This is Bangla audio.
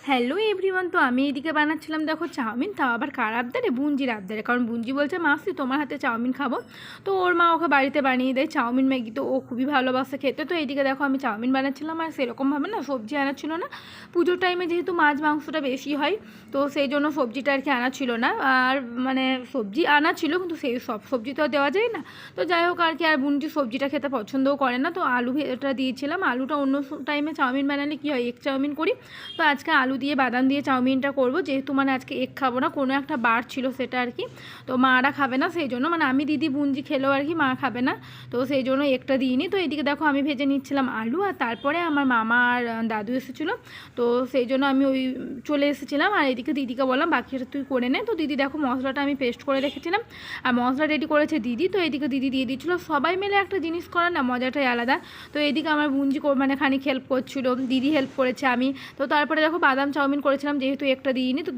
হ্যালো এভরিওয়ান, তো আমি এদিকে বানাচ্ছিলাম দেখো চাউমিন, তাও আবার কার আবদারে, বুঞ্জির আবদারে। কারণ বুঞ্জি বলছে মাসি তোমার হাতে চাউমিন খাবো। তো ওর মা ওকে বাড়িতে বানিয়ে দেয় চাউমিন ম্যাগি, তো ও খুবই ভালোবাসে খেতে। তো এইদিকে দেখো আমি চাউমিন বানাচ্ছিলাম, আর সেরকমভাবে না সবজি আনা ছিল না। পুজোর টাইমে যেহেতু মাছ মাংসটা বেশি হয়, তো সেই জন্য সবজিটা আর কি আনা ছিল না। আর মানে সবজি আনা ছিল, কিন্তু সেই সব সবজি তো আর দেওয়া যায় না। তো যাই হোক আর কি, আর বুঞ্জি সবজিটা খেতে পছন্দও করে না, তো আলু এটা দিয়েছিলাম। আলুটা অন্য টাইমে চাউমিন বানালে কী হয়, এগ চাউমিন করি, তো আজকে আলু দিয়ে বাদাম দিয়ে চাউমিনটা করব। যেহেতু মানে আজকে এগ খাবো না, কোনো একটা বার ছিল সেটা আর কি, তো মারা খাবে না, সেই জন্য মানে আমি দিদি বুঞ্জি খেলেও আর কি মা খাবে না, তো সেই জন্য এগটা দিইনি। তো এইদিকে দেখো আমি ভেজে নিচ্ছিলাম আলু, আর তারপরে আমার মামা আর দাদু এসেছিলো, তো সেই জন্য আমি ওই চলে এসেছিলাম। আর এদিকে দিদিকে বললাম বাকিটা তুই করে নে। তো দিদি দেখো মশলাটা আমি পেস্ট করে রেখেছিলাম, আর মশলা রেডি করেছে দিদি। তো এইদিকে দিদি দিয়ে দিচ্ছিলো, সবাই মিলে একটা জিনিস করে না মজাটাই আলাদা। তো এইদিকে আমার বুঞ্জি মানে খানিক হেল্প করছিলো, দিদি হেল্প করেছে, আমি। তো তারপরে দেখো বাদাম চাউমিন করেছিলাম, যেহেতু একটা দিইনি, তো